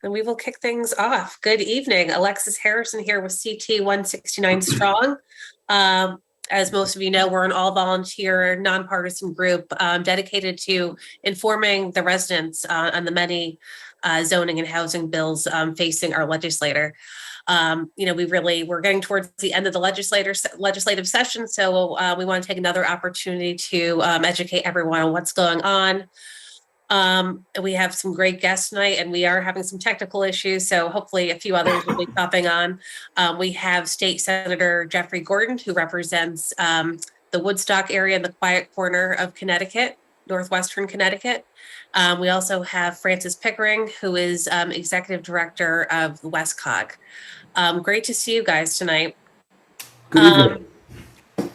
And we will kick things off. Good evening. Alexis Harrison here with CT169Strong. As most of you know, we're an all-volunteer, nonpartisan group dedicated to informing the residents on the many zoning and housing bills facing our legislator. We're getting towards the end of the legislative session, so we want to take another opportunity to educate everyone on what's going on. We have some great guests tonight, and we are having some technical issues, so hopefully a few others will be popping on. We have State Senator Jeffrey Gordon, who represents the Woodstock area in the quiet corner of Connecticut, northwestern Connecticut. We also have Francis Pickering, who is Executive Director of the WestCog. Great to see you guys tonight. Good evening.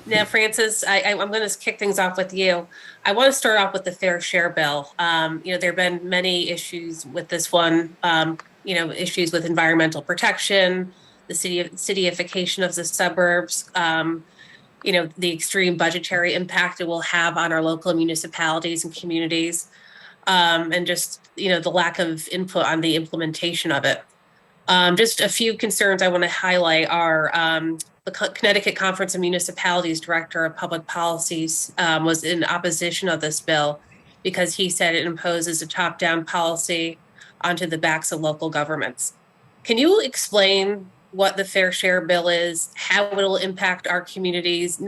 Now, Francis, I'm going to kick things off with you. I want to start off with the Fair Share Bill. There have been many issues with this one, issues with environmental protection, the cityification of the suburbs, the extreme budgetary impact it will have on our local municipalities and communities, and just, the lack of input on the implementation of it. Just a few concerns I want to highlight are the Connecticut Conference of Municipalities Director of Public Policies was in opposition of this bill because he said it imposes a top-down policy onto the backs of local governments. Can you explain what the Fair Share Bill is, how it will impact our communities,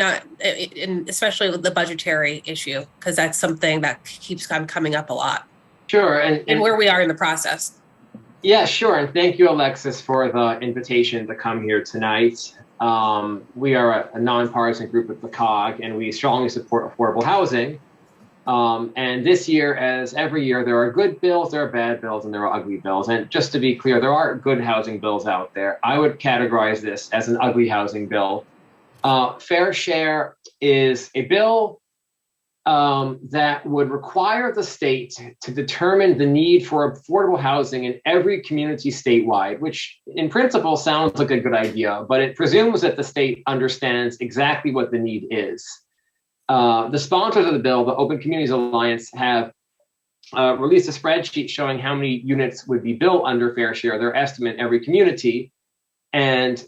especially with the budgetary issue, because that's something that keeps on coming up a lot? Sure. And where we are in the process. Yeah, sure. And thank you, Alexis, for the invitation to come here tonight. We are a nonpartisan group at the COG, and we strongly support affordable housing. And this year, as every year, there are good bills, there are bad bills, and there are ugly bills. And just to be clear, there are good housing bills out there. I would categorize this as an ugly housing bill. Fair Share is a bill that would require the state to determine the need for affordable housing in every community statewide, which in principle sounds like a good idea, but it presumes that the state understands exactly what the need is. The sponsors of the bill, the Open Communities Alliance, have released a spreadsheet showing how many units would be built under Fair Share, their estimate in every community. And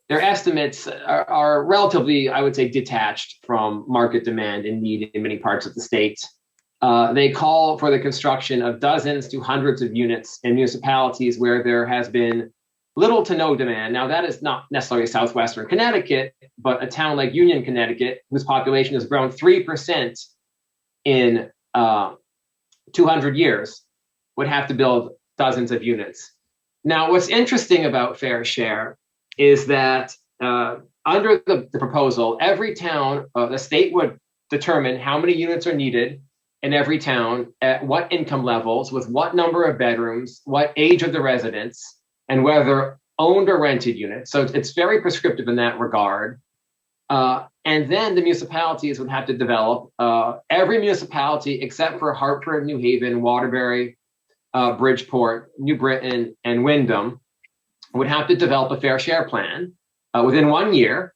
their estimates are relatively, I would say, detached from market demand and need in many parts of the state. They call for the construction of dozens to hundreds of units in municipalities where there has been little to no demand. Now, that is not necessarily southwestern Connecticut, but a town like Union, Connecticut, whose population has grown 3% in 200 years, would have to build dozens of units. Now, what's interesting about Fair Share is that under the proposal, every town, the state would determine how many units are needed in every town, at what income levels, with what number of bedrooms, what age of the residents, and whether owned or rented units. So it's very prescriptive in that regard. And then the municipalities would have to develop, every municipality except for Hartford, New Haven, Waterbury, Bridgeport, New Britain, and Wyndham, would have to develop a Fair Share plan within 1 year,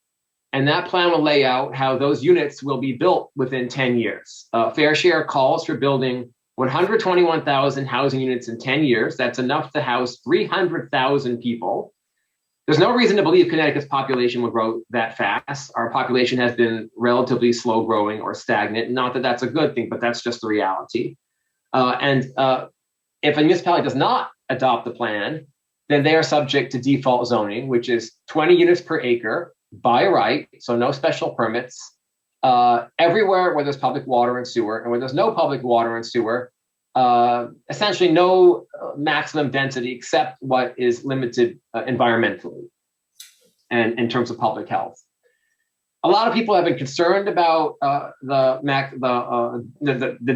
and that plan will lay out how those units will be built within 10 years. Fair Share calls for building 121,000 housing units in 10 years. That's enough to house 300,000 people. There's no reason to believe Connecticut's population will grow that fast. Our population has been relatively slow growing or stagnant. Not that that's a good thing, but that's just the reality. And if a municipality does not adopt the plan, then they are subject to default zoning, which is 20 units per acre by right, so no special permits, everywhere where there's public water and sewer. And where there's no public water and sewer, essentially no maximum density except what is limited environmentally and in terms of public health. A lot of people have been concerned about the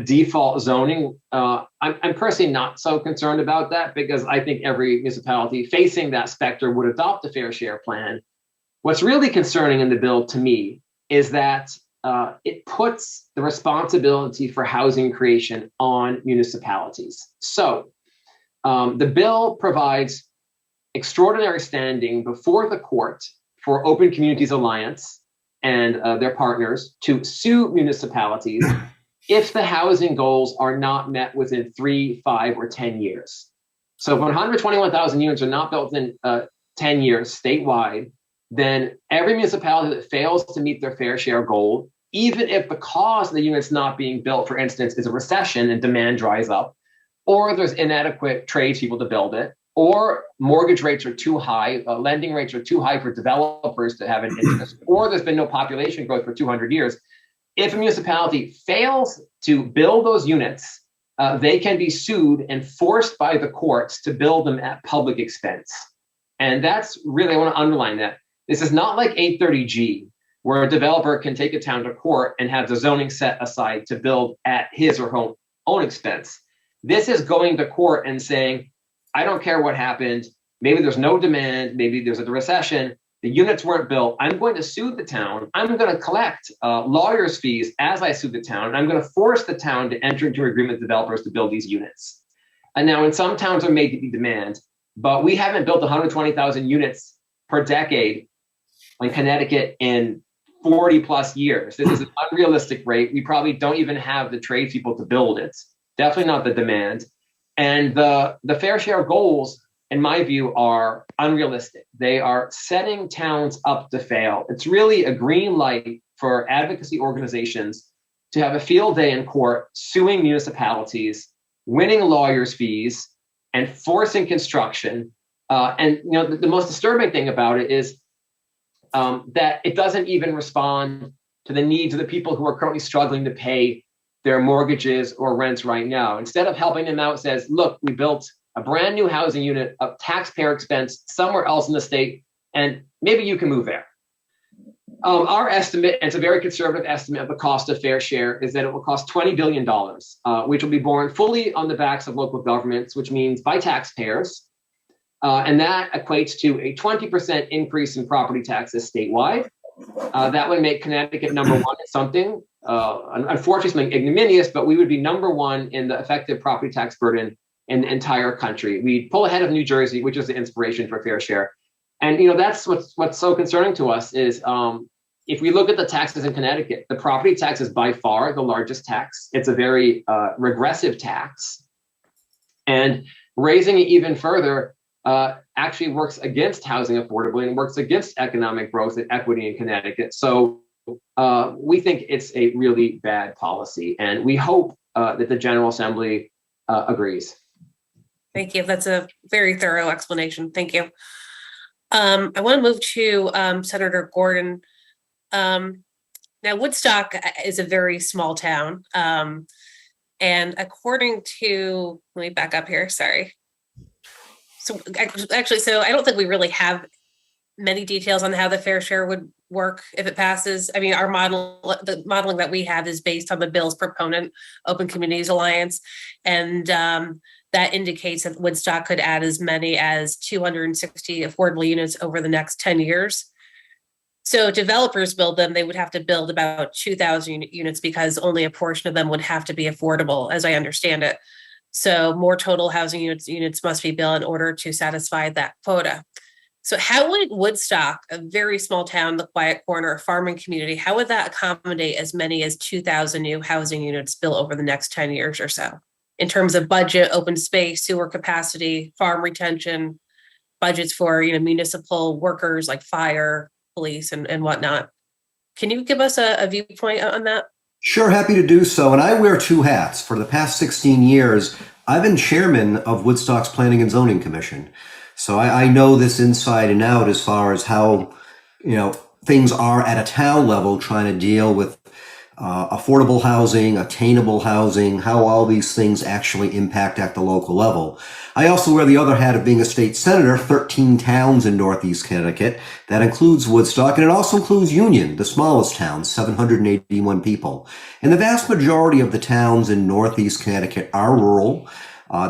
default zoning. I'm personally not so concerned about that because I think every municipality facing that specter would adopt a Fair Share plan. What's really concerning in the bill to me is that it puts the responsibility for housing creation on municipalities. So the bill provides extraordinary standing before the court for Open Communities Alliance and their partners to sue municipalities if the housing goals are not met within 3, 5, or 10 years. So if 121,000 units are not built in 10 years statewide, then every municipality that fails to meet their fair share goal, even if the cause of the units not being built, for instance, is a recession and demand dries up, or there's inadequate tradespeople to build it, or mortgage rates are too high, lending rates are too high for developers to have an interest, or there's been no population growth for 200 years. If a municipality fails to build those units, they can be sued and forced by the courts to build them at public expense. And that's really, I want to underline that. This is not like 830G, where a developer can take a town to court and have the zoning set aside to build at his or her own expense. This is going to court and saying, I don't care what happened. Maybe there's no demand. Maybe there's a recession. The units weren't built. I'm going to sue the town. I'm going to collect lawyers' fees as I sue the town. And I'm going to force the town to enter into an agreement with developers to build these units. And now in some towns there may be demand, but we haven't built 120,000 units per decade in Connecticut in 40 plus years. This is an unrealistic rate. We probably don't even have the tradespeople to build it. Definitely not the demand. And the fair share goals, in my view, are unrealistic. They are setting towns up to fail. It's really a green light for advocacy organizations to have a field day in court suing municipalities, winning lawyers' fees, and forcing construction. And the most disturbing thing about it is that it doesn't even respond to the needs of the people who are currently struggling to pay their mortgages or rents right now. Instead of helping them out, it says, look, we built a brand new housing unit of taxpayer expense somewhere else in the state, and maybe you can move there. Our estimate, and it's a very conservative estimate of the cost of fair share, is that it will cost $20 billion, which will be borne fully on the backs of local governments, which means by taxpayers. And that equates to a 20% increase in property taxes statewide. That would make Connecticut number one at something. Unfortunately, something ignominious, but we would be number one in the effective property tax burden in the entire country. We'd pull ahead of New Jersey, which is the inspiration for fair share. And that's what's so concerning to us is if we look at the taxes in Connecticut, the property tax is by far the largest tax. It's a very regressive tax. And raising it even further actually works against housing affordability and works against economic growth and equity in Connecticut. So we think it's a really bad policy, and we hope that the General Assembly agrees. Thank you. That's a very thorough explanation. Thank you. I want to move to Senator Gordon. Now, Woodstock is a very small town. And according to, let me back up here, sorry. So actually, I don't think we really have many details on how the fair share would work if it passes. I mean, the modeling that we have is based on the bill's proponent, Open Communities Alliance, and that indicates that Woodstock could add as many as 260 affordable units over the next 10 years. So if developers build them, they would have to build about 2,000 units because only a portion of them would have to be affordable, as I understand it. So more total housing units must be built in order to satisfy that quota. So how would Woodstock, a very small town, the quiet corner, a farming community, how would that accommodate as many as 2,000 new housing units built over the next 10 years or so? In terms of budget, open space, sewer capacity, farm retention, budgets for municipal workers like fire, police, and whatnot. Can you give us a viewpoint on that? Sure, happy to do so. And I wear two hats. For the past 16 years, I've been chairman of Woodstock's Planning and Zoning Commission. So I know this inside and out as far as how, things are at a town level trying to deal with affordable housing, attainable housing, how all these things actually impact at the local level. I also wear the other hat of being a state senator, 13 towns in Northeast Connecticut. That includes Woodstock, and it also includes Union, the smallest town, 781 people. And the vast majority of the towns in Northeast Connecticut are rural.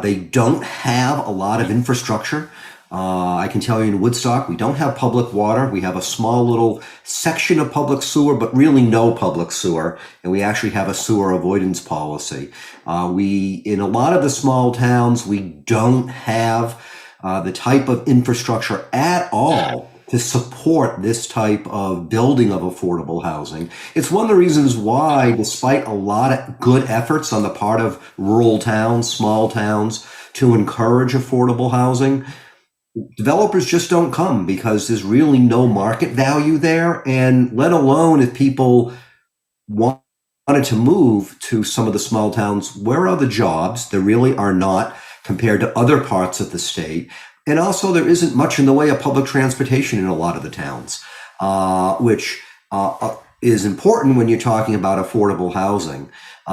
They don't have a lot of infrastructure. I can tell you in Woodstock, we don't have public water. We have a small little section of public sewer, but really no public sewer. And we actually have a sewer avoidance policy. In a lot of the small towns, we don't have the type of infrastructure at all to support this type of building of affordable housing. It's one of the reasons why, despite a lot of good efforts on the part of rural towns, small towns, to encourage affordable housing, developers just don't come because there's really no market value there. And let alone if people wanted to move to some of the small towns, where are the jobs? There really are not compared to other parts of the state. And also, there isn't much in the way of public transportation in a lot of the towns, which is important when you're talking about affordable housing.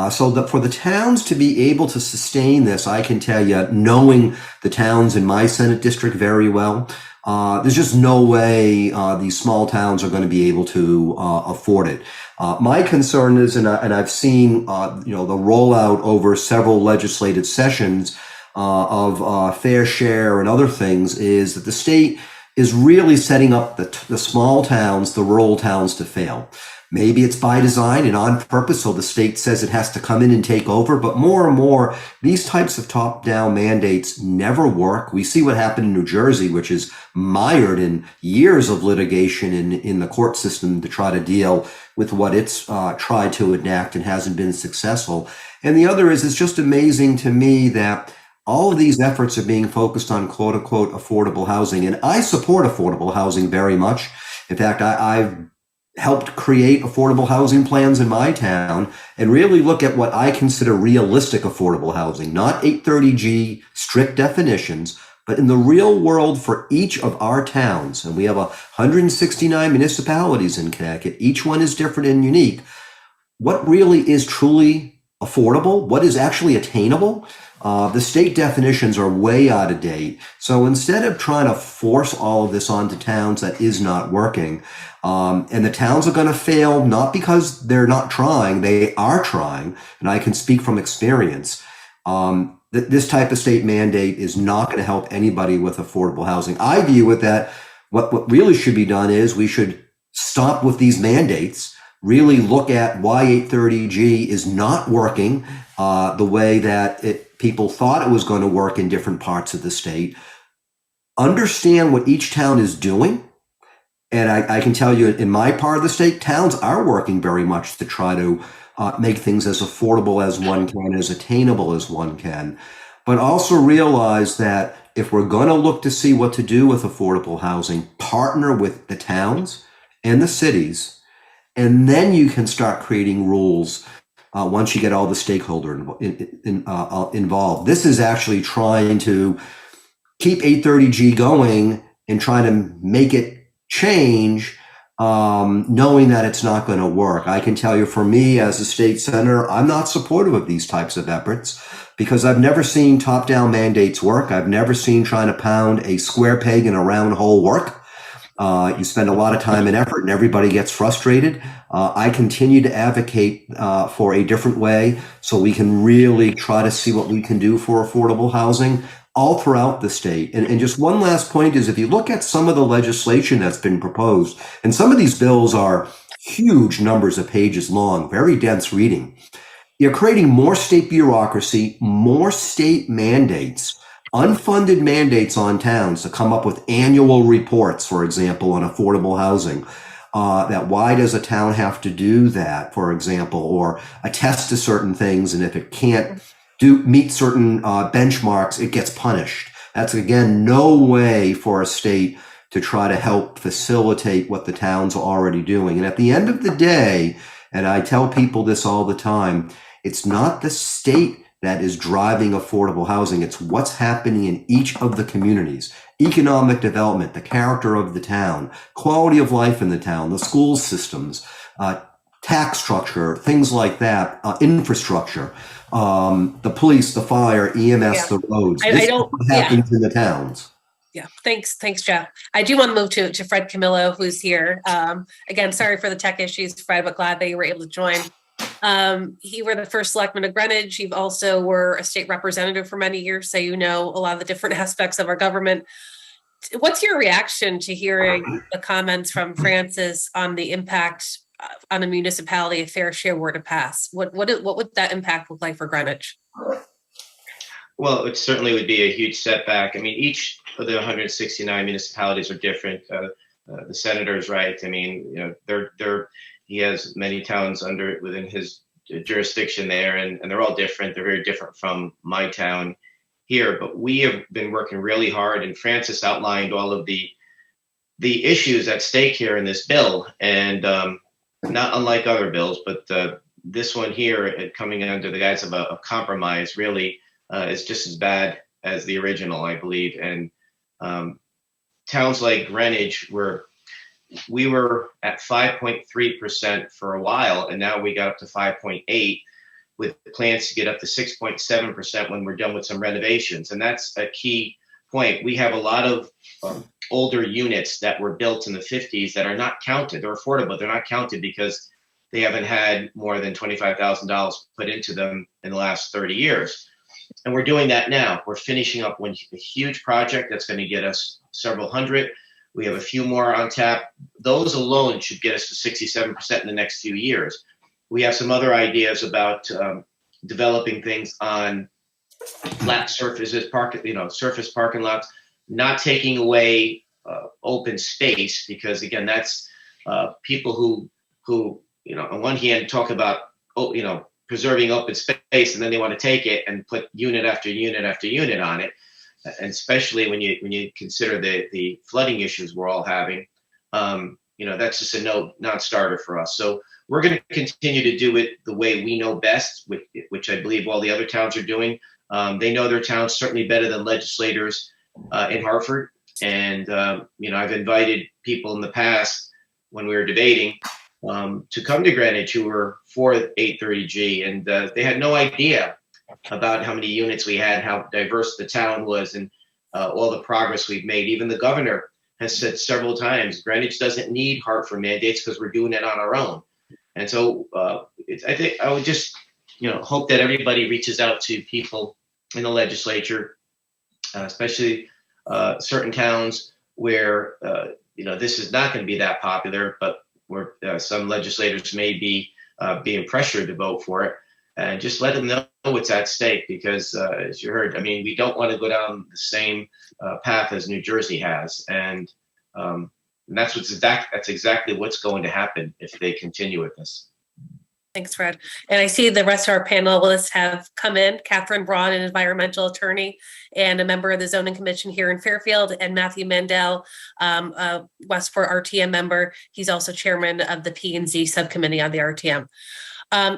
So that for the towns to be able to sustain this, I can tell you, knowing the towns in my Senate district very well, there's just no way these small towns are going to be able to afford it. My concern is, and I've seen, the rollout over several legislative sessions of fair share and other things, is that the state is really setting up the small towns, the rural towns, to fail. Maybe it's by design and on purpose, so the state says it has to come in and take over. But more and more, these types of top-down mandates never work. We see what happened in New Jersey, which is mired in years of litigation in the court system to try to deal with what it's tried to enact and hasn't been successful. And the other is, it's just amazing to me that all of these efforts are being focused on quote unquote affordable housing. And I support affordable housing very much. In fact, I've helped create affordable housing plans in my town and really look at what I consider realistic affordable housing, not 830G strict definitions, but in the real world for each of our towns. And we have 169 municipalities in Connecticut. Each one is different and unique. What really is truly affordable? What is actually attainable? The state definitions are way out of date. So instead of trying to force all of this onto towns, that is not working. And the towns are going to fail, not because they're not trying, they are trying. And I can speak from experience. This type of state mandate is not going to help anybody with affordable housing. I view it that what really should be done is we should stop with these mandates, really look at why 830G is not working the way that people thought it was going to work in different parts of the state. Understand what each town is doing. And I can tell you, in my part of the state, towns are working very much to try to make things as affordable as one can, as attainable as one can. But also realize that if we're going to look to see what to do with affordable housing, partner with the towns and the cities, and then you can start creating rules once you get all the stakeholder involved. This is actually trying to keep 830G going and trying to make it change, knowing that it's not going to work. I can tell you, for me as a state senator, I'm not supportive of these types of efforts because I've never seen top-down mandates work. I've never seen trying to pound a square peg in a round hole work. You spend a lot of time and effort and everybody gets frustrated. I continue to advocate for a different way so we can really try to see what we can do for affordable housing all throughout the state. And just one last point is, if you look at some of the legislation that's been proposed, and some of these bills are huge numbers of pages long, very dense reading, you're creating more state bureaucracy, more state mandates, unfunded mandates on towns to come up with annual reports, for example, on affordable housing. That why does a town have to do that, for example, or attest to certain things, and if it can't meet certain benchmarks, it gets punished. That's, again, no way for a state to try to help facilitate what the towns are already doing. And at the end of the day, and I tell people this all the time, it's not the state that is driving affordable housing. It's what's happening in each of the communities. Economic development, the character of the town, quality of life in the town, the school systems, tax structure, things like that, infrastructure, the police, the fire, EMS, the roads. This is what happens in the towns. Yeah, thanks, Jeff. I do want to move to Fred Camillo, who's here. Again, sorry for the tech issues, Fred, but glad that you were able to join. You were the first selectman of Greenwich. You also were a state representative for many years, so you know a lot of the different aspects of our government. What's your reaction to hearing the comments from Francis on the impact on a municipality if fair share were to pass? What would that impact look like for Greenwich? Well, it certainly would be a huge setback. I mean, each of the 169 municipalities are different. The senator's right. I mean, he has many towns within his jurisdiction there, and they're all different. They're very different from my town. here, but we have been working really hard, and Francis outlined all of the issues at stake here in this bill, and not unlike other bills, but this one here, coming under the guise of a compromise, really is just as bad as the original, I believe. And towns like Greenwich, we were at 5.3% for a while, and now we got up to 5.8, with plans to get up to 6.7% when we're done with some renovations. And that's a key point. We have a lot of older units that were built in the 50s that are not counted. They're affordable. They're not counted because they haven't had more than $25,000 put into them in the last 30 years. And we're doing that now. We're finishing up a huge project that's going to get us several hundred. We have a few more on tap. Those alone should get us to 67% in the next few years. We have some other ideas about developing things on flat surfaces, surface parking lots, not taking away open space, because again, that's people who on one hand talk about preserving open space, and then they want to take it and put unit after unit after unit on it, and especially when you consider the flooding issues we're all having. That's just a non-starter for us. So we're going to continue to do it the way we know best, which I believe all the other towns are doing. They know their towns certainly better than legislators in Hartford. And, I've invited people in the past when we were debating to come to Greenwich who were for 830G, and they had no idea about how many units we had, how diverse the town was, and all the progress we've made. Even the governor has said several times, Greenwich doesn't need Hartford mandates because we're doing it on our own. And so I think I would just, hope that everybody reaches out to people in the legislature, especially certain towns where, this is not going to be that popular, but where some legislators may be being pressured to vote for it. And just let them know what's at stake, because as you heard, we don't want to go down the same path as New Jersey has. And that's exactly what's going to happen if they continue with this. Thanks, Fred. And I see the rest of our panelists have come in. Catherine Braun, an environmental attorney and a member of the Zoning Commission here in Fairfield, and Matthew Mandel, a Westport RTM member. He's also chairman of the P&Z subcommittee on the RTM.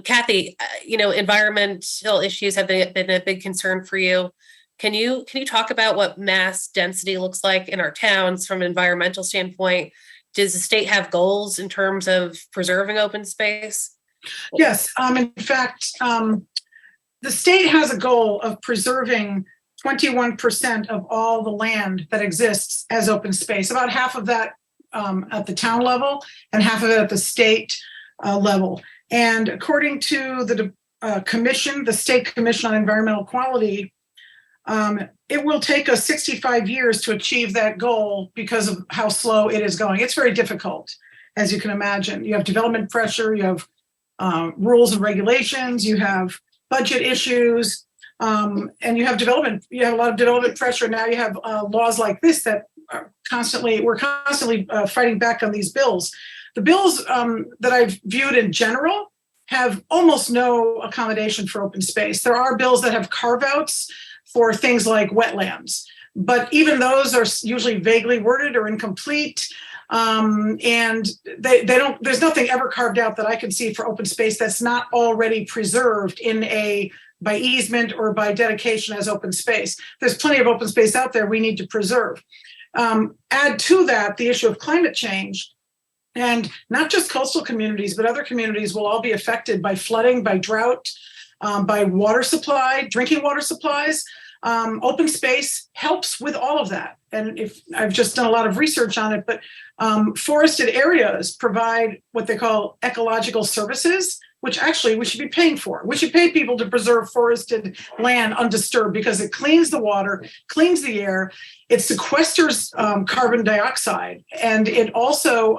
Kathy, environmental issues have been a big concern for you. Can you talk about what mass density looks like in our towns from an environmental standpoint? Does the state have goals in terms of preserving open space? Yes. In fact, the state has a goal of preserving 21% of all the land that exists as open space, about half of that at the town level and half of it at the state level. And according to the commission, the State Commission on Environmental Quality, it will take us 65 years to achieve that goal because of how slow it is going. It's very difficult, as you can imagine. You have development pressure, you have rules and regulations, you have budget issues, and you have a lot of development pressure. Now you have laws like this that are we're constantly fighting back on these bills. The bills that I've viewed in general have almost no accommodation for open space. There are bills that have carve-outs for things like wetlands, but even those are usually vaguely worded or incomplete. And they don't, there's nothing ever carved out that I can see for open space that's not already preserved by easement or by dedication as open space. There's plenty of open space out there we need to preserve. Add to that the issue of climate change, and not just coastal communities, but other communities will all be affected by flooding, by drought, by water supply, drinking water supplies. Open space helps with all of that. And if I've just done a lot of research on it, but forested areas provide what they call ecological services, which actually we should be paying for. We should pay people to preserve forested land undisturbed because it cleans the water, cleans the air, it sequesters carbon dioxide, and it also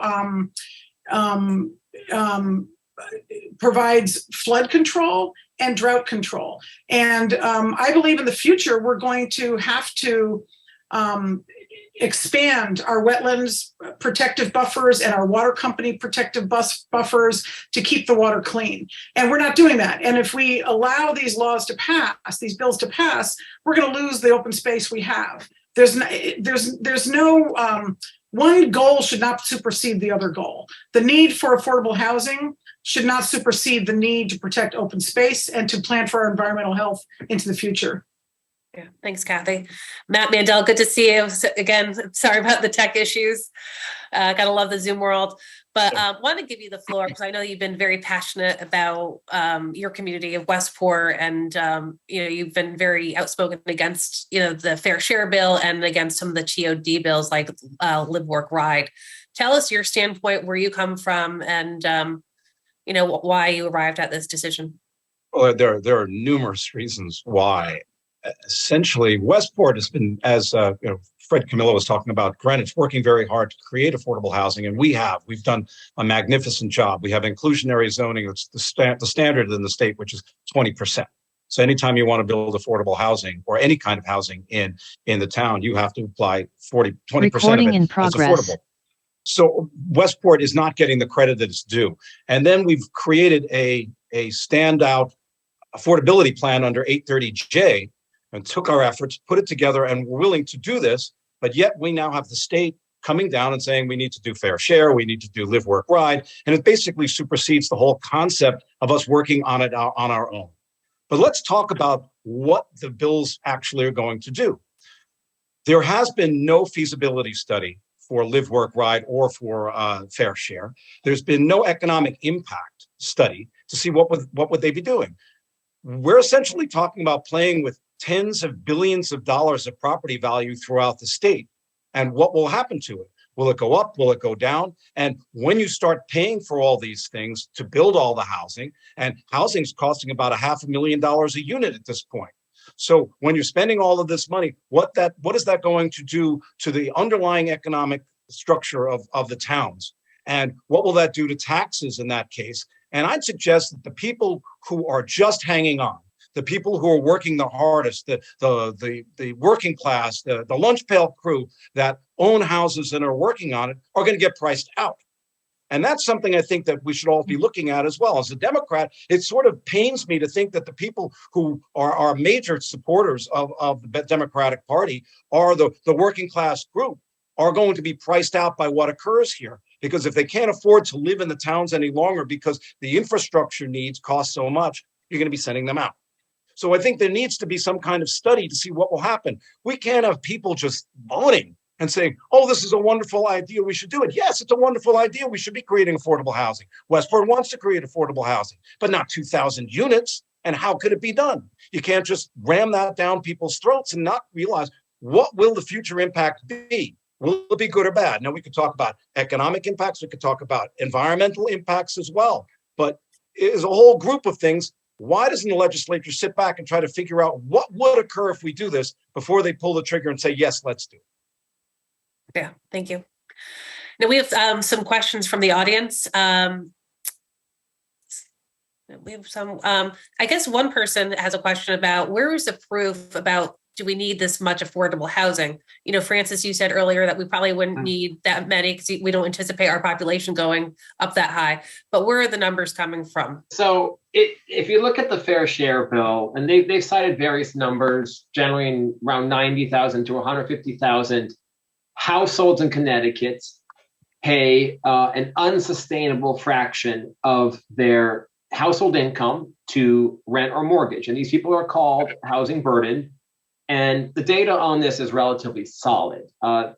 provides flood control and drought control. And I believe in the future, we're going to have to expand our wetlands protective buffers and our water company protective buffers to keep the water clean. And we're not doing that. And if we allow these laws to pass, these bills to pass, we're going to lose the open space we have. There's no one goal should not supersede the other goal. The need for affordable housing should not supersede the need to protect open space and to plan for our environmental health into the future. Yeah, thanks, Kathy. Matt Mandel, good to see you again. Sorry about the tech issues. Gotta love the Zoom world, but want to give you the floor because I know you've been very passionate about your community of Westport, and you've been very outspoken against the fair share bill and against some of the TOD bills like Live, Work, Ride. Tell us your standpoint, where you come from, and why you arrived at this decision. Well, there are numerous reasons why. Essentially, Westport has been, as Fred Camillo was talking about, Greenwich, working very hard to create affordable housing, and we've done a magnificent job. We have inclusionary zoning. It's the standard in the state, which is 20%. So anytime you want to build affordable housing or any kind of housing in the town, you have to apply 20% of it as affordable. So Westport is not getting the credit that it's due. And then we've created a standout affordability plan under 830J, and took our efforts, put it together, and we're willing to do this. But yet we now have the state coming down and saying we need to do fair share, we need to do Live, Work, Ride, and it basically supersedes the whole concept of us working on it on our own. But let's talk about what the bills actually are going to do. There has been no feasibility study for Live, Work, Ride or for fair share. There's been no economic impact study to see what would they be doing. We're essentially talking about playing with tens of billions of dollars of property value throughout the state. And what will happen to it? Will it go up? Will it go down? And when you start paying for all these things to build all the housing, and housing's costing about $500,000 a unit at this point. So when you're spending all of this money, what is that going to do to the underlying economic structure of the towns? And what will that do to taxes in that case? And I'd suggest that the people who are just hanging on, the people who are working the hardest, the working class, the lunch pail crew that own houses and are working on it are going to get priced out. And that's something I think that we should all be looking at as well. As a Democrat, it sort of pains me to think that the people who are major supporters of the Democratic Party are the working class group are going to be priced out by what occurs here. Because if they can't afford to live in the towns any longer because the infrastructure needs cost so much, you're going to be sending them out. So I think there needs to be some kind of study to see what will happen. We can't have people just voting and saying, oh, this is a wonderful idea, we should do it. Yes, it's a wonderful idea. We should be creating affordable housing. Westport wants to create affordable housing, but not 2,000 units. And how could it be done? You can't just ram that down people's throats and not realize what will the future impact be? Will it be good or bad? Now, we could talk about economic impacts. We could talk about environmental impacts as well. But there's a whole group of things. Why doesn't the legislature sit back and try to figure out what would occur if we do this before they pull the trigger and say, yes, let's do it? Yeah, thank you. Now we have some questions from the audience. We have some, I guess one person has a question about where is the proof about do we need this much affordable housing? Francis, you said earlier that we probably wouldn't need that many because we don't anticipate our population going up that high. But where are the numbers coming from? So if you look at the fair share bill, and they've cited various numbers, generally around 90,000 to 150,000 households in Connecticut pay an unsustainable fraction of their household income to rent or mortgage. And these people are called housing burdened. And the data on this is relatively solid. I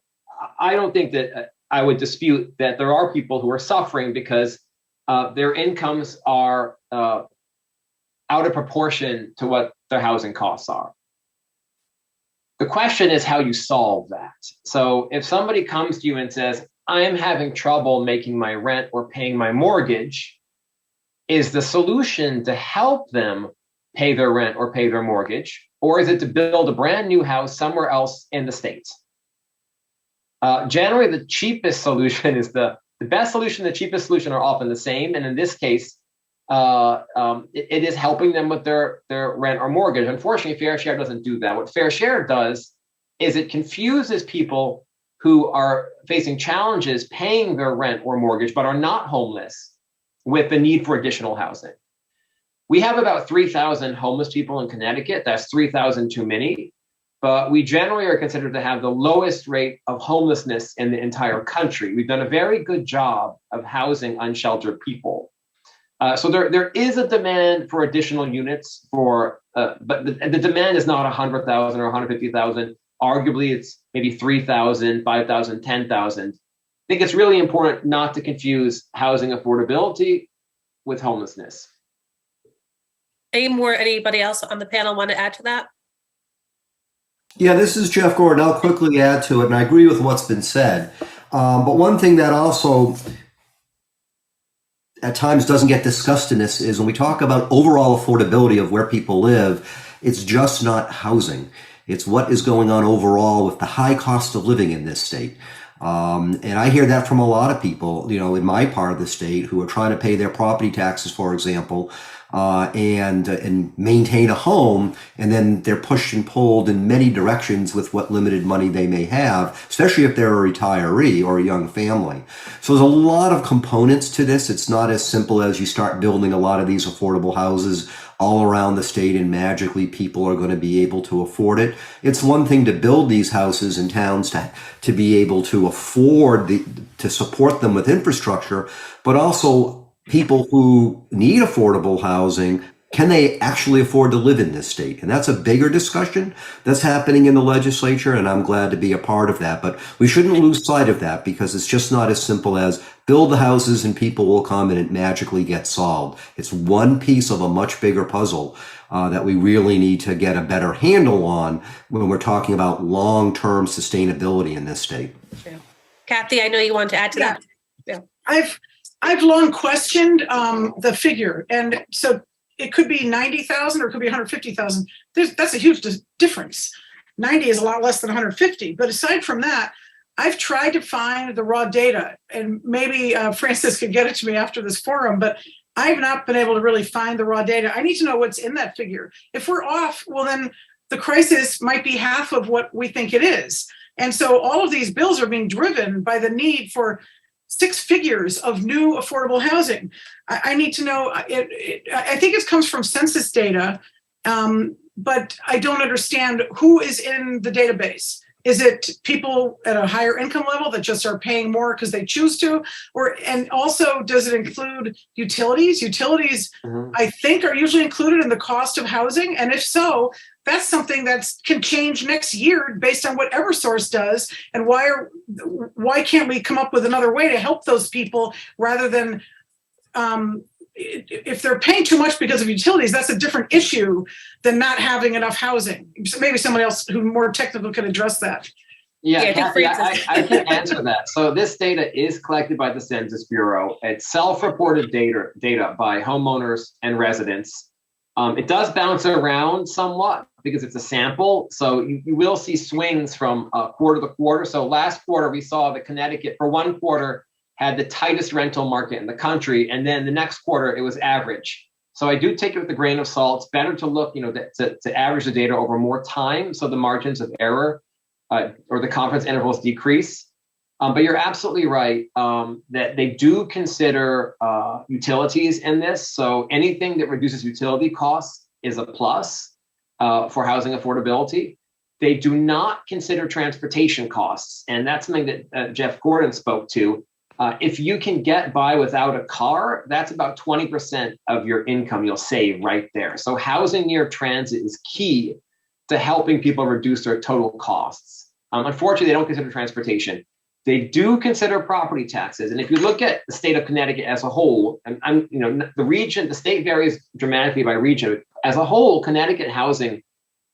don't think that I would dispute that there are people who are suffering because their incomes are out of proportion to what their housing costs are. The question is how you solve that. So if somebody comes to you and says, I'm having trouble making my rent or paying my mortgage, is the solution to help them pay their rent or pay their mortgage? Or is it to build a brand new house somewhere else in the States? Generally, the cheapest solution is the best solution. The cheapest solution are often the same. And in this case, it is helping them with their rent or mortgage. Unfortunately, Fair Share doesn't do that. What Fair Share does is it confuses people who are facing challenges paying their rent or mortgage but are not homeless with the need for additional housing. We have about 3,000 homeless people in Connecticut. That's 3,000 too many. But we generally are considered to have the lowest rate of homelessness in the entire country. We've done a very good job of housing unsheltered people. So there is a demand for additional units but the demand is not 100,000 or 150,000. Arguably, it's maybe 3,000, 5,000, 10,000. I think it's really important not to confuse housing affordability with homelessness. Anybody else on the panel want to add to that? Yeah, this is Jeff Gordon. I'll quickly add to it, and I agree with what's been said. But one thing that also at times doesn't get discussed in this is when we talk about overall affordability of where people live, it's just not housing. It's what is going on overall with the high cost of living in this state. And I hear that from a lot of people, in my part of the state who are trying to pay their property taxes, for example, and maintain a home, and then they're pushed and pulled in many directions with what limited money they may have, especially if they're a retiree or a young family. So there's a lot of components to this. It's not as simple as you start building a lot of these affordable houses all around the state and magically people are going to be able to afford it. It's one thing to build these houses in towns to be able to afford to support them with infrastructure, but also people who need affordable housing, can they actually afford to live in this state? And that's a bigger discussion that's happening in the legislature, and I'm glad to be a part of that. But we shouldn't lose sight of that because it's just not as simple as build the houses and people will come and it magically gets solved. It's one piece of a much bigger puzzle that we really need to get a better handle on when we're talking about long-term sustainability in this state. True. Kathy, I know you want to add to that. Yeah. I've long questioned the figure, and so it could be 90,000 or it could be 150,000. That's a huge difference. 90 is a lot less than 150. But aside from that, I've tried to find the raw data, and maybe Francis could get it to me after this forum, but I've not been able to really find the raw data. I need to know what's in that figure. If we're off, well, then the crisis might be half of what we think it is. And so all of these bills are being driven by the need for 6 figures of new affordable housing. I need to know, I think it comes from census data, but I don't understand who is in the database. Is it people at a higher income level that just are paying more because they choose to? And also, does it include utilities? Utilities, I think, are usually included in the cost of housing. And if so, that's something that can change next year based on what Eversource does. And why can't we come up with another way to help those people rather than if they're paying too much because of utilities, that's a different issue than not having enough housing. So maybe somebody else who more technical can address that. Yeah, Kathy, I can answer that. So this data is collected by the Census Bureau. It's self-reported data by homeowners and residents. It does bounce around somewhat because it's a sample. So you will see swings from quarter to quarter. So last quarter, we saw that Connecticut for one quarter had the tightest rental market in the country. And then the next quarter, it was average. So I do take it with a grain of salt. It's better to look, to average the data over more time so the margins of error or the confidence intervals decrease. But you're absolutely right that they do consider utilities in this. So anything that reduces utility costs is a plus for housing affordability. They do not consider transportation costs. And that's something that Jeff Gordon spoke to. If you can get by without a car, that's about 20% of your income you'll save right there. So housing near transit is key to helping people reduce their total costs. Unfortunately, they don't consider transportation. They do consider property taxes. And if you look at the state of Connecticut as a whole, the state varies dramatically by region. As a whole, Connecticut housing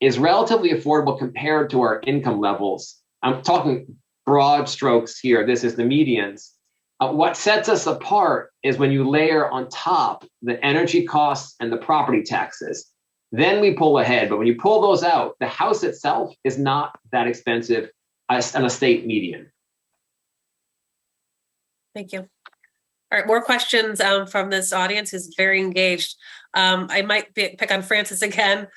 is relatively affordable compared to our income levels. I'm talking broad strokes here. This is the medians. What sets us apart is when you layer on top the energy costs and the property taxes. Then we pull ahead. But when you pull those out, the house itself is not that expensive as an estate median. Thank you. All right, more questions from this audience who's very engaged. I might pick on Francis again.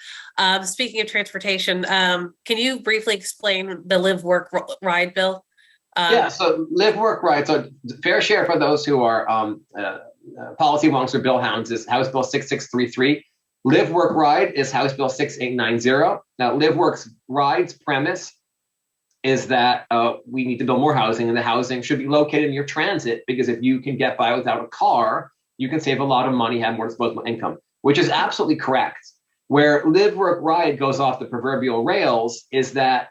Speaking of transportation, can you briefly explain the Live Work Ride bill? Yeah, so Live Work Ride. So fair share for those who are policy wonks or bill hounds is House Bill 6633. Live Work Ride is House Bill 6890. Now, Live Work Ride's premise is that we need to build more housing, and the housing should be located in your transit, because if you can get by without a car, you can save a lot of money, have more disposable income, which is absolutely correct. Where Live Work Ride goes off the proverbial rails is that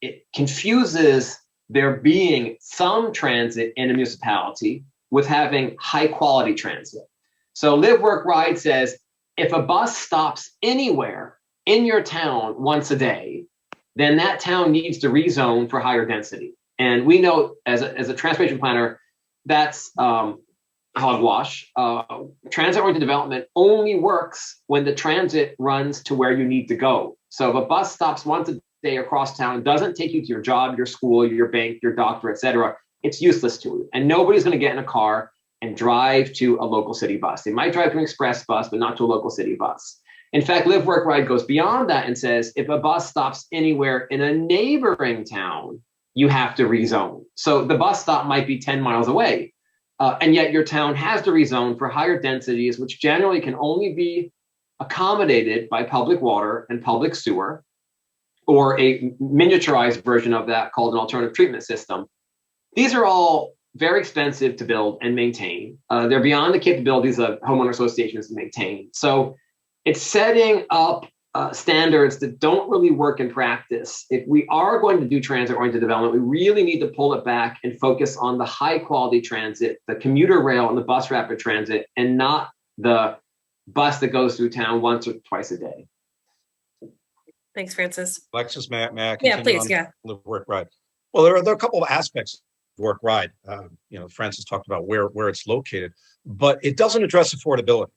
it confuses there being some transit in a municipality with having high quality transit. So Live Work Ride says if a bus stops anywhere in your town once a day, then that town needs to rezone for higher density. And we know as a transportation planner, that's hogwash. Transit-oriented development only works when the transit runs to where you need to go. So if a bus stops once a day across town, doesn't take you to your job, your school, your bank, your doctor, et cetera, it's useless to you. And nobody's going to get in a car and drive to a local city bus. They might drive to an express bus, but not to a local city bus. In fact, Live Work Ride goes beyond that and says if a bus stops anywhere in a neighboring town, you have to rezone. So the bus stop might be 10 miles away, and yet your town has to rezone for higher densities, which generally can only be accommodated by public water and public sewer, or a miniaturized version of that called an alternative treatment system. These are all very expensive to build and maintain. They're beyond the capabilities of homeowner associations to maintain. So it's setting up standards that don't really work in practice. If we are going to do transit-oriented development, we really need to pull it back and focus on the high-quality transit, the commuter rail and the bus rapid transit, and not the bus that goes through town once or twice a day. Thanks, Francis. Alexis, may I continue? Yeah, please. Yeah. Live Work Ride. Well, there are a couple of aspects of Work Ride. Francis talked about where it's located, but it doesn't address affordability.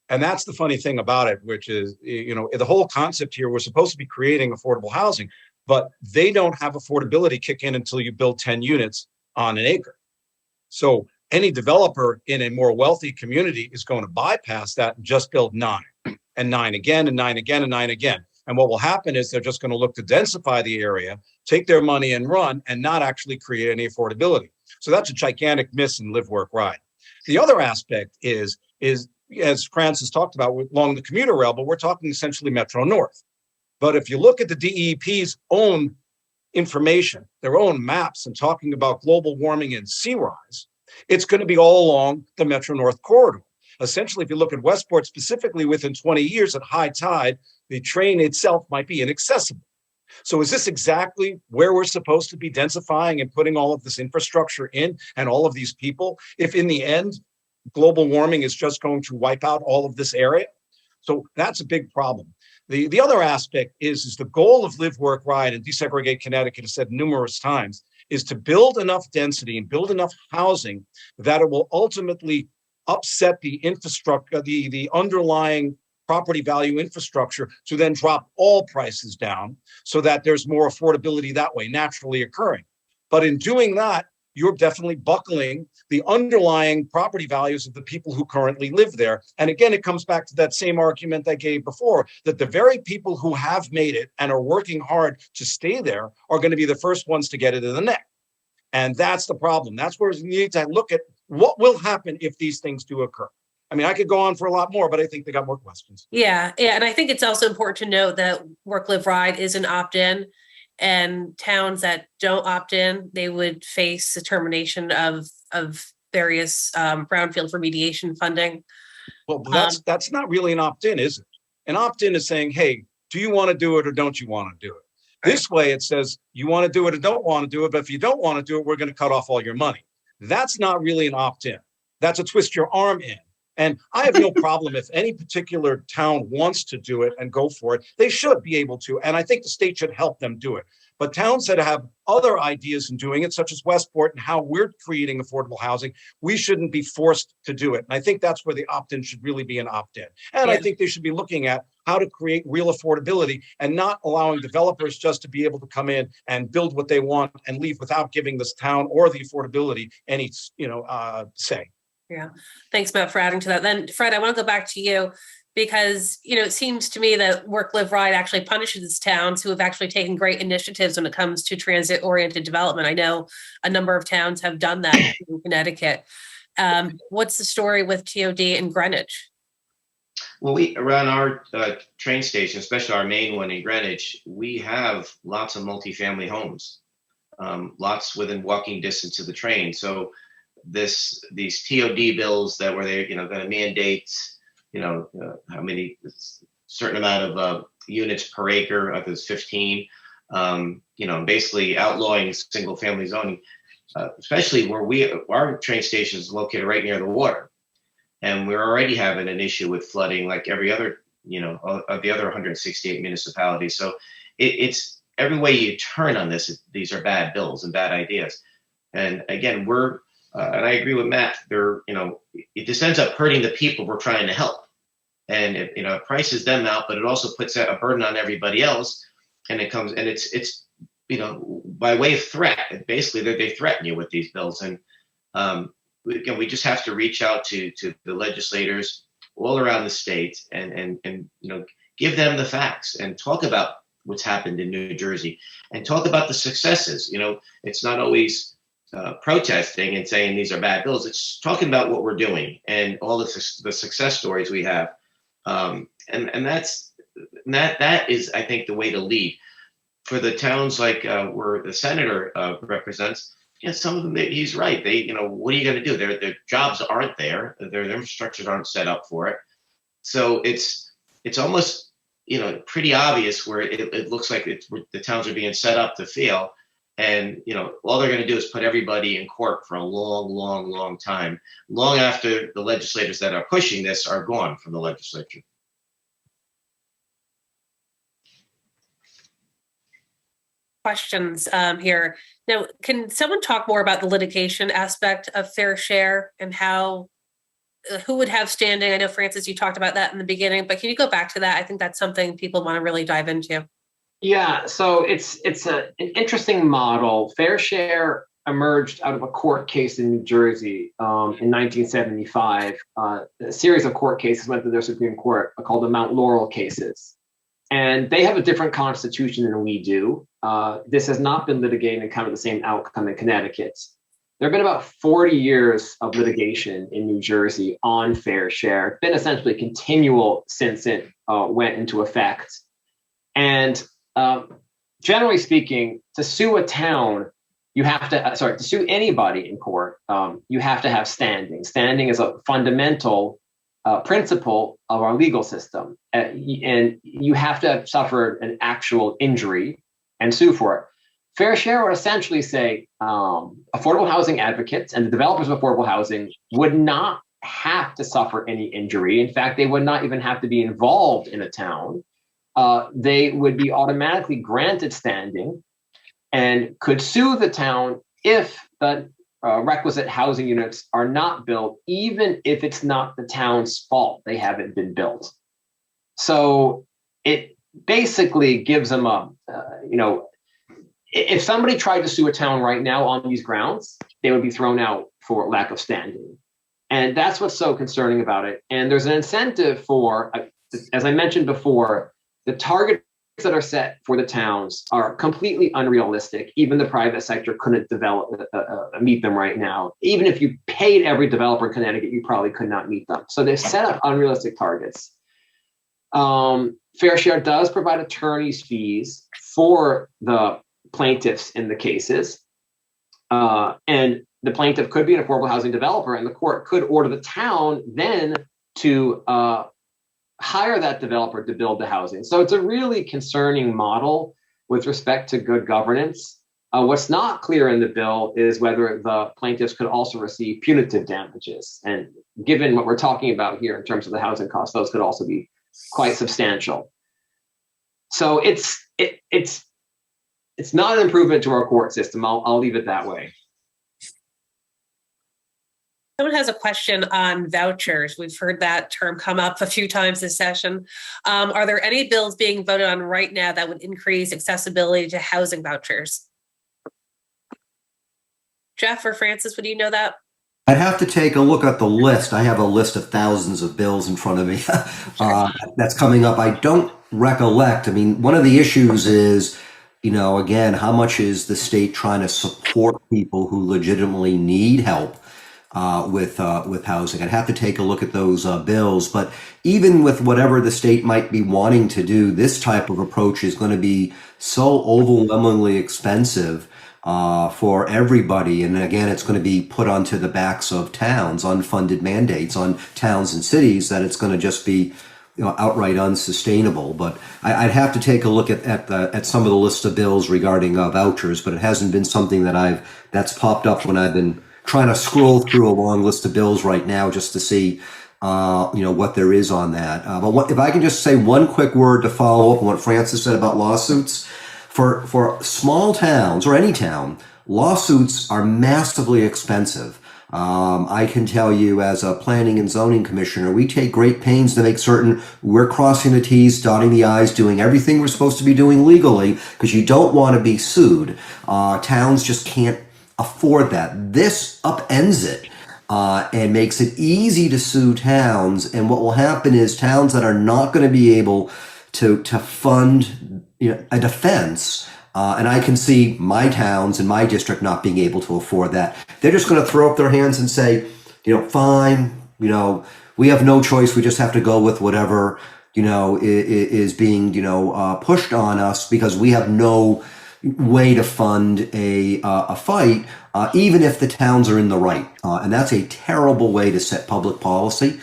And that's the funny thing about it, which is, the whole concept here, we're supposed to be creating affordable housing, but they don't have affordability kick in until you build 10 units on an acre. So any developer in a more wealthy community is going to bypass that and just build 9 and 9 again and 9 again and 9 again. And what will happen is they're just going to look to densify the area, take their money and run, and not actually create any affordability. So that's a gigantic miss in Live Work Ride. The other aspect is as Francis talked about, along the commuter rail, but we're talking essentially Metro North. But if you look at the DEP's own information, their own maps, and talking about global warming and sea rise, it's going to be all along the Metro North corridor. Essentially, if you look at Westport specifically, within 20 years at high tide, the train itself might be inaccessible. So is this exactly where we're supposed to be densifying and putting all of this infrastructure in and all of these people, if in the end, global warming is just going to wipe out all of this area? So that's a big problem. The other aspect is the goal of Live, Work, Ride, and Desegregate Connecticut has said numerous times, is to build enough density and build enough housing that it will ultimately upset the infrastructure, the underlying property value infrastructure, to then drop all prices down so that there's more affordability that way naturally occurring. But in doing that, you're definitely buckling the underlying property values of the people who currently live there. And again, it comes back to that same argument I gave before, that the very people who have made it and are working hard to stay there are going to be the first ones to get it in the neck. And that's the problem. That's where we need to look at what will happen if these things do occur. I mean, I could go on for a lot more, but I think they got more questions. Yeah. And I think it's also important to note that Work, Live, Ride is an opt-in. And towns that don't opt in, they would face the termination of various brownfield remediation funding. Well, that's not really an opt-in, is it? An opt-in is saying, hey, do you want to do it or don't you want to do it? Right. This way it says you want to do it or don't want to do it, but if you don't want to do it, we're going to cut off all your money. That's not really an opt-in. That's a twist your arm in. And I have no problem if any particular town wants to do it and go for it, they should be able to. And I think the state should help them do it. But towns that have other ideas in doing it, such as Westport and how we're creating affordable housing, we shouldn't be forced to do it. And I think that's where the opt-in should really be an opt-in. And I think they should be looking at how to create real affordability and not allowing developers just to be able to come in and build what they want and leave without giving this town or the affordability any, say. Yeah. Thanks, Matt, for adding to that. Then, Fred, I want to go back to you because, it seems to me that Work, Live, Ride actually punishes towns who have actually taken great initiatives when it comes to transit-oriented development. I know a number of towns have done that in Connecticut. What's the story with TOD in Greenwich? Well, we around our train station, especially our main one in Greenwich, we have lots of multifamily homes, lots within walking distance of the train. So these TOD bills that were they, going to mandate, how many certain amount of units per acre, I think it's 15, basically outlawing single family zoning, especially where our train station is located right near the water. And we're already having an issue with flooding like every other, of the other 168 municipalities. So it's every way you turn on this, these are bad bills and bad ideas. And again, and I agree with Matt, it just ends up hurting the people we're trying to help. And it prices them out, but it also puts a burden on everybody else. And it's by way of threat. Basically, they threaten you with these bills. And we just have to reach out to the legislators all around the state and give them the facts and talk about what's happened in New Jersey and talk about the successes. It's not always protesting and saying these are bad bills. It's talking about what we're doing and all the success stories we have. And that is, I think, the way to lead for the towns like where the senator represents. Yeah, some of them, he's right. What are you going to do? Their jobs aren't there. Their infrastructures aren't set up for it. So it's almost, pretty obvious where it looks like the towns are being set up to fail. And, all they're going to do is put everybody in court for a long, long, long time, long after the legislators that are pushing this are gone from the legislature. Questions here. Now, can someone talk more about the litigation aspect of fair share and how, who would have standing? I know, Francis, you talked about that in the beginning, but can you go back to that? I think that's something people want to really dive into. Yeah, so it's an interesting model. Fair share emerged out of a court case in New Jersey in 1975. A series of court cases went to their Supreme Court called the Mount Laurel cases. And they have a different constitution than we do. This has not been litigated and kind of the same outcome in Connecticut. There have been about 40 years of litigation in New Jersey on fair share. It's been essentially continual since it went into effect. And generally speaking, to sue a town, you have to, to sue anybody in court, you have to have standing. Standing is a fundamental principle of our legal system. And you have to have suffered an actual injury and sue for it. Fair share would essentially say affordable housing advocates and the developers of affordable housing would not have to suffer any injury. In fact, they would not even have to be involved in a town. They would be automatically granted standing and could sue the town if the requisite housing units are not built, even if it's not the town's fault they haven't been built. So it basically gives them if somebody tried to sue a town right now on these grounds, they would be thrown out for lack of standing. And that's what's so concerning about it. And there's an incentive for, as I mentioned before, the targets that are set for the towns are completely unrealistic. Even the private sector couldn't meet them right now. Even if you paid every developer in Connecticut, you probably could not meet them. So they've set up unrealistic targets. Fair share does provide attorney's fees for the plaintiffs in the cases. And the plaintiff could be an affordable housing developer, and the court could order the town then to hire that developer to build the housing. So it's a really concerning model with respect to good governance. What's not clear in the bill is whether the plaintiffs could also receive punitive damages. And given what we're talking about here in terms of the housing costs, those could also be quite substantial. So it's not an improvement to our court system. I'll leave it that way. Someone has a question on vouchers. We've heard that term come up a few times this session. Are there any bills being voted on right now that would increase accessibility to housing vouchers? Jeff or Francis, would you know that? I'd have to take a look at the list. I have a list of thousands of bills in front of me that's coming up. I don't recollect. I mean, one of the issues is, again, how much is the state trying to support people who legitimately need help with housing? I'd have to take a look at those bills. But even with whatever the state might be wanting to do, this type of approach is going to be so overwhelmingly expensive for everybody. And again, it's going to be put onto the backs of towns, unfunded mandates on towns and cities, that it's going to just be outright unsustainable. But I'd have to take a look at some of the list of bills regarding vouchers, but it hasn't been something that's popped up when I've been trying to scroll through a long list of bills right now just to see what there is on that. But if I can just say one quick word to follow up on what Francis said about lawsuits. For small towns or any town, lawsuits are massively expensive. I can tell you, as a planning and zoning commissioner, we take great pains to make certain we're crossing the T's, dotting the I's, doing everything we're supposed to be doing legally, because you don't want to be sued. Towns just can't afford that. This upends it and makes it easy to sue towns. And what will happen is towns that are not going to be able to fund a defense, and I can see my towns in my district not being able to afford that. They're just going to throw up their hands and say, fine, we have no choice. We just have to go with whatever, is being, pushed on us, because we have no way to fund a fight, even if the towns are in the right. And that's a terrible way to set public policy.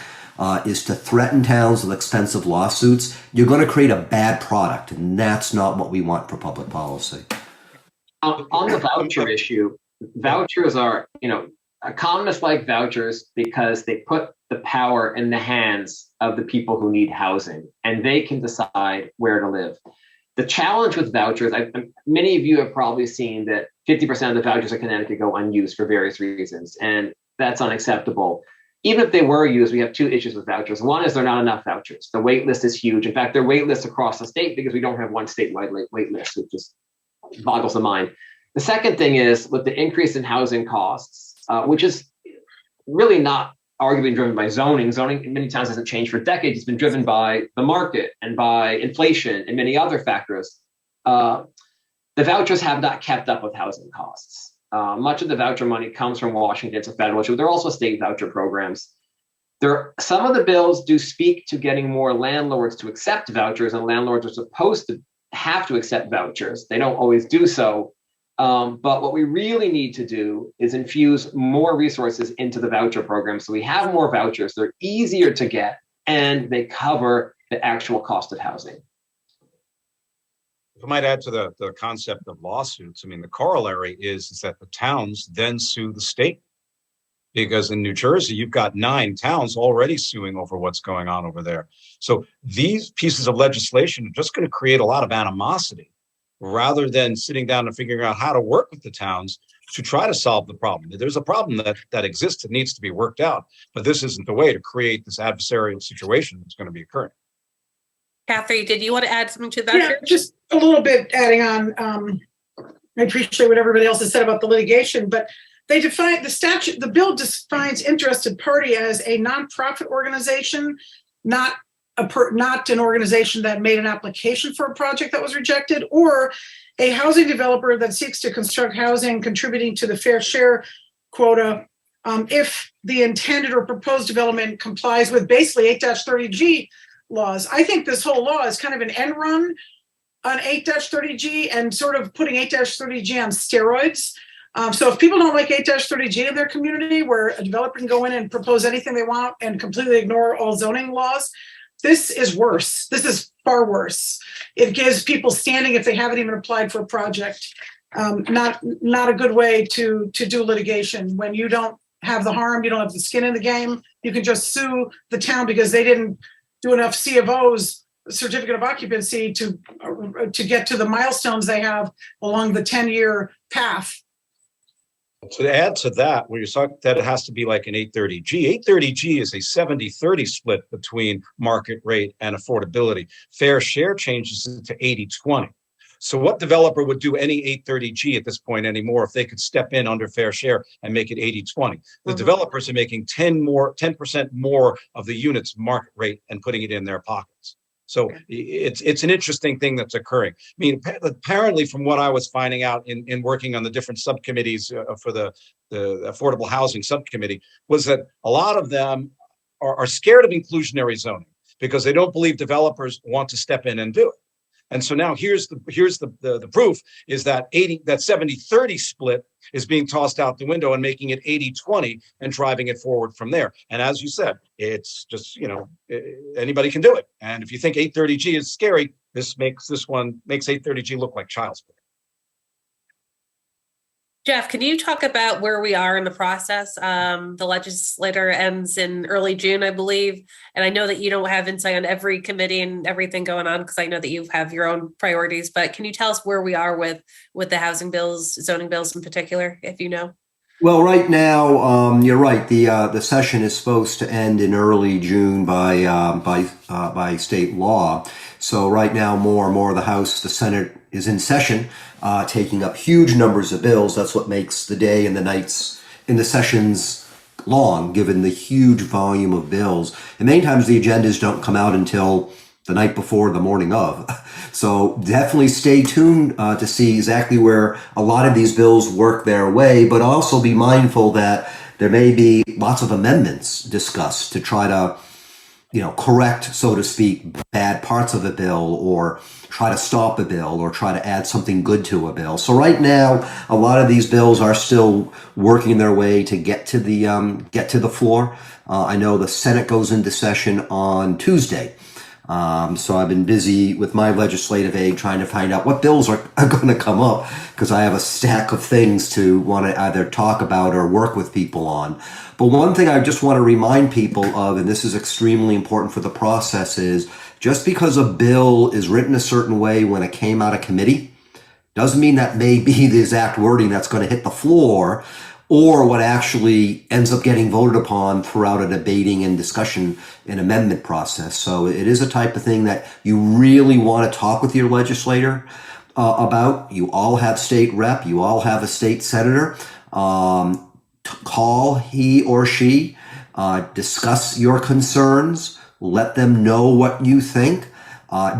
Is to threaten towns with expensive lawsuits. You're going to create a bad product, and that's not what we want for public policy. On the voucher issue, vouchers are, economists like vouchers because they put the power in the hands of the people who need housing, and they can decide where to live. The challenge with vouchers, many of you have probably seen that 50% of the vouchers in Connecticut go unused for various reasons, and that's unacceptable. Even if they were used, we have two issues with vouchers. One is there are not enough vouchers. The wait list is huge. In fact, there are wait lists across the state because we don't have one statewide wait list, which just boggles the mind. The second thing is with the increase in housing costs, which is really not arguably driven by zoning. Zoning in many towns hasn't changed for decades. It's been driven by the market and by inflation and many other factors. The vouchers have not kept up with housing costs. Much of the voucher money comes from Washington. It's a federal issue. There are also state voucher programs. Some of the bills do speak to getting more landlords to accept vouchers, and landlords are supposed to have to accept vouchers. They don't always do so. But what we really need to do is infuse more resources into the voucher program so we have more vouchers. They're easier to get, and they cover the actual cost of housing. If I might add to the concept of lawsuits, I mean, the corollary is that the towns then sue the state. Because in New Jersey, you've got 9 towns already suing over what's going on over there. So these pieces of legislation are just going to create a lot of animosity rather than sitting down and figuring out how to work with the towns to try to solve the problem. There's a problem that exists that needs to be worked out, but this isn't the way to create this adversarial situation that's going to be occurring. Kathy, did you want to add something to that? Yeah, just a little bit adding on. I appreciate what everybody else has said about the litigation, but they define the bill defines interested party as a nonprofit organization, not an organization that made an application for a project that was rejected, or a housing developer that seeks to construct housing contributing to the fair share quota if the intended or proposed development complies with basically 8-30G laws. I think this whole law is kind of an end run on 8-30G and sort of putting 8-30G on steroids. So if people don't like 8-30G in their community, where a developer can go in and propose anything they want and completely ignore all zoning laws, this is worse. This is far worse. It gives people standing if they haven't even applied for a project. Not a good way to do litigation. When you don't have the harm, you don't have the skin in the game, you can just sue the town because they didn't do enough C of O's, certificate of occupancy, to get to the milestones they have along the 10-year path. To add to that, when you talk that it has to be like an 830G, 830G is a 70-30 split between market rate and affordability. Fair share changes it to 80-20. So what developer would do any 830G at this point anymore if they could step in under fair share and make it 80/20? The developers are making 10% more of the units market rate and putting it in their pockets. So it's an interesting thing that's occurring. I mean, apparently, from what I was finding out in working on the different subcommittees for the affordable housing subcommittee, was that a lot of them are scared of inclusionary zoning because they don't believe developers want to step in and do it. And so now here's the proof is that 70-30 split is being tossed out the window and making it 80/20 and driving it forward from there. And as you said, it's just, anybody can do it. And if you think 830G is scary, this makes 830G look like child's play. Jeff, can you talk about where we are in the process? The legislature ends in early June, I believe. And I know that you don't have insight on every committee and everything going on because I know that you have your own priorities. But can you tell us where we are with the housing bills, zoning bills in particular, if you know? Well, right now, you're right. The session is supposed to end in early June by state law. So right now, more and more of the House, the Senate is in session, taking up huge numbers of bills. That's what makes the day and the nights in the sessions long, given the huge volume of bills. And many times the agendas don't come out until the night before, the morning of. So definitely stay tuned to see exactly where a lot of these bills work their way, but also be mindful that there may be lots of amendments discussed to try to, correct, so to speak, bad parts of a bill or try to stop a bill or try to add something good to a bill. So right now, a lot of these bills are still working their way to get to the floor. I know the Senate goes into session on Tuesday. So I've been busy with my legislative aid trying to find out what bills are going to come up because I have a stack of things to want to either talk about or work with people on. But one thing I just want to remind people of, and this is extremely important for the process, is just because a bill is written a certain way when it came out of committee doesn't mean that may be the exact wording that's going to hit the floor or what actually ends up getting voted upon throughout a debating and discussion and amendment process. So it is a type of thing that you really want to talk with your legislator about. You all have state rep, you all have a state senator. Call he or she, discuss your concerns, let them know what you think.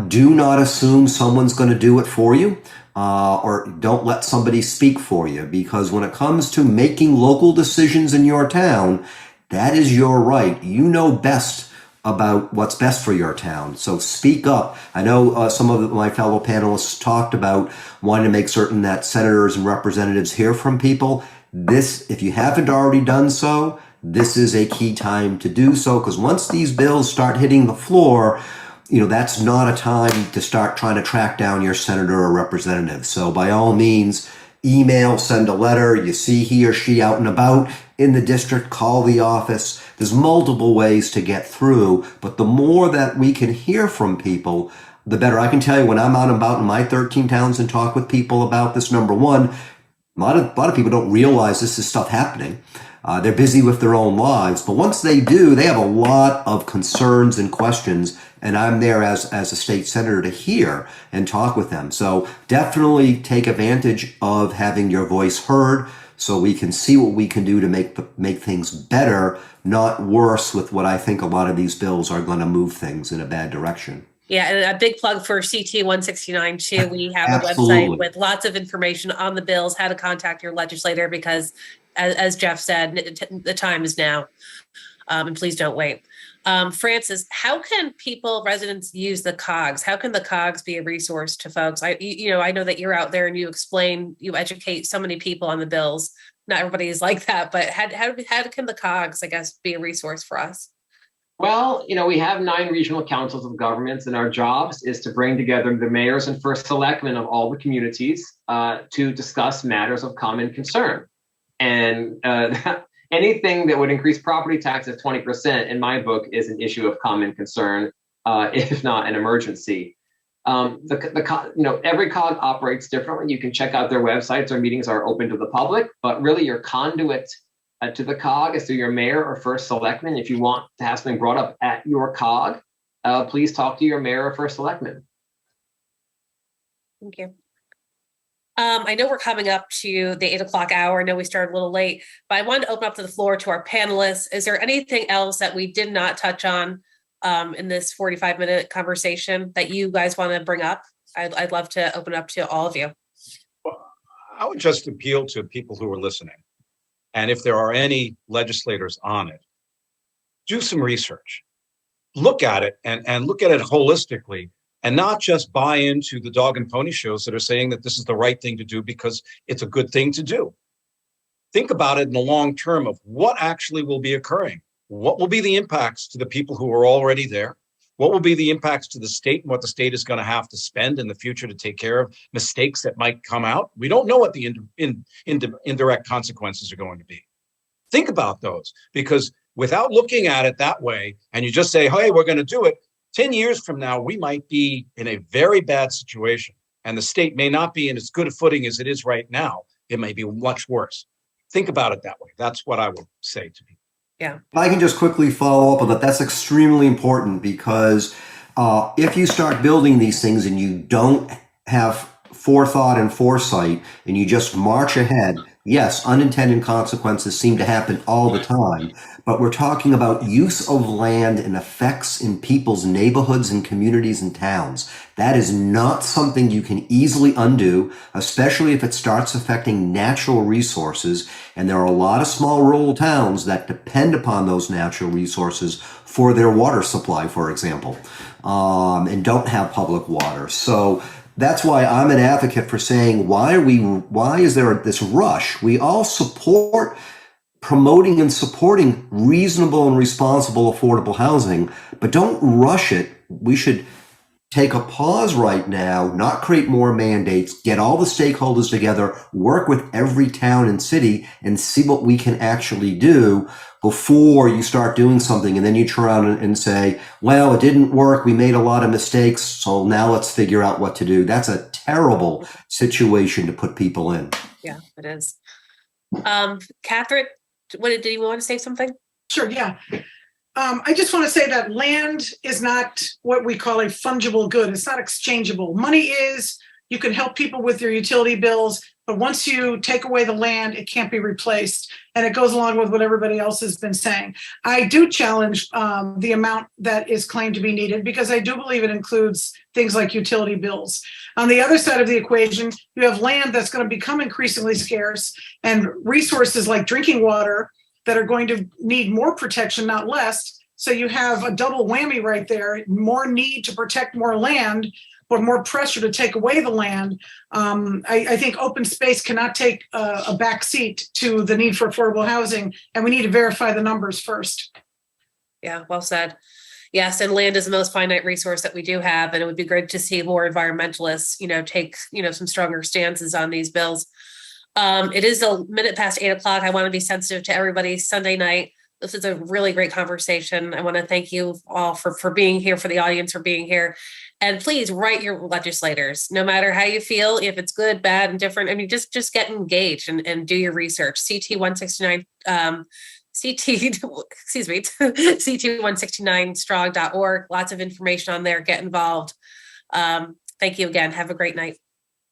Do not assume someone's going to do it for you. Or don't let somebody speak for you, because when it comes to making local decisions in your town, that is your right. You know best about what's best for your town. So speak up. I know some of my fellow panelists talked about wanting to make certain that senators and representatives hear from people. This, if you haven't already done so, this is a key time to do so, because once these bills start hitting the floor, that's not a time to start trying to track down your senator or representative. So by all means, email, send a letter. You see he or she out and about in the district, call the office. There's multiple ways to get through, but the more that we can hear from people, the better. I can tell you when I'm out and about in my 13 towns and talk with people about this, number one, a lot of people don't realize this is stuff happening. They're busy with their own lives, but once they do, they have a lot of concerns and questions, and I'm there as a state senator to hear and talk with them. So definitely take advantage of having your voice heard so we can see what we can do to make things better, not worse, with what I think a lot of these bills are going to move things in a bad direction. Yeah, and a big plug for CT169 too. We have a Absolutely. website with lots of information on the bills, how to contact your legislator, because as Jeff said, the time is now, and please don't wait. Francis, how can residents use the COGS? How can the COGS be a resource to folks? I know that you're out there and you educate so many people on the bills. Not everybody is like that, but how can the COGS, I guess, be a resource for us? Well, we have 9 regional councils of governments, and our jobs is to bring together the mayors and first selectmen of all the communities to discuss matters of common concern. And anything that would increase property taxes 20%, in my book, is an issue of common concern, if not an emergency. Every COG operates differently. You can check out their websites. Our meetings are open to the public, but really your conduit to the COG is through your mayor or first selectman. If you want to have something brought up at your COG, please talk to your mayor or first selectman. Thank you. I know we're coming up to the 8 o'clock hour. I know we started a little late, but I wanted to open up to the floor to our panelists. Is there anything else that we did not touch on in this 45-minute conversation that you guys want to bring up? I'd love to open up to all of you. Well, I would just appeal to people who are listening. And if there are any legislators on it, do some research. Look at it and look at it holistically, and not just buy into the dog and pony shows that are saying that this is the right thing to do because it's a good thing to do. Think about it in the long term of what actually will be occurring. What will be the impacts to the people who are already there? What will be the impacts to the state and what the state is going to have to spend in the future to take care of mistakes that might come out? We don't know what the indirect consequences are going to be. Think about those, because without looking at it that way, and you just say, hey, we're going to do it, 10 years from now, we might be in a very bad situation, and the state may not be in as good a footing as it is right now. It may be much worse. Think about it that way. That's what I would say to people. Yeah. If I can just quickly follow up on that, that's extremely important, because if you start building these things and you don't have forethought and foresight and you just march ahead, yes, unintended consequences seem to happen all the time, but we're talking about use of land and effects in people's neighborhoods and communities and towns. That is not something you can easily undo, especially if it starts affecting natural resources. And there are a lot of small rural towns that depend upon those natural resources for their water supply, for example, and don't have public water. So that's why I'm an advocate for saying, why is there this rush? We all support promoting and supporting reasonable and responsible affordable housing, but don't rush it. We should take a pause right now, not create more mandates, get all the stakeholders together, work with every town and city, and see what we can actually do before you start doing something. And then you turn around and say, well, it didn't work. We made a lot of mistakes. So now let's figure out what to do. That's a terrible situation to put people in. Yeah, it is. Catherine, did you want to say something? Sure, yeah. I just want to say that land is not what we call a fungible good. It's not exchangeable. Money is. You can help people with their utility bills, but once you take away the land, it can't be replaced. And it goes along with what everybody else has been saying. I do challenge the amount that is claimed to be needed, because I do believe it includes things like utility bills. On the other side of the equation, you have land that's going to become increasingly scarce, and resources like drinking water that are going to need more protection, not less. So you have a double whammy right there: more need to protect more land, but more pressure to take away the land. I think open space cannot take a back seat to the need for affordable housing, and we need to verify the numbers first. Yeah, well said. Yes, and land is the most finite resource that we do have, and it would be great to see more environmentalists, take, some stronger stances on these bills. It is a minute past 8 o'clock. I want to be sensitive to everybody's Sunday night. This is a really great conversation. I want to thank you all for being here, for the audience for being here. And please write your legislators, no matter how you feel, if it's good, bad, and different. I mean, just get engaged and do your research. CT169, CT169Strong.org. Lots of information on there. Get involved. Thank you again. Have a great night.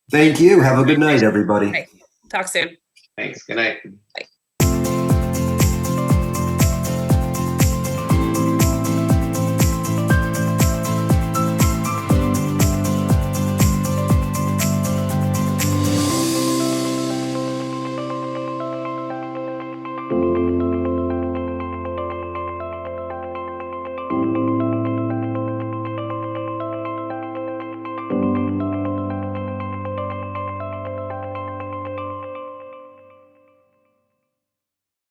Thank you. Have a good night, everybody. Okay. Talk soon. Thanks. Good night. Bye.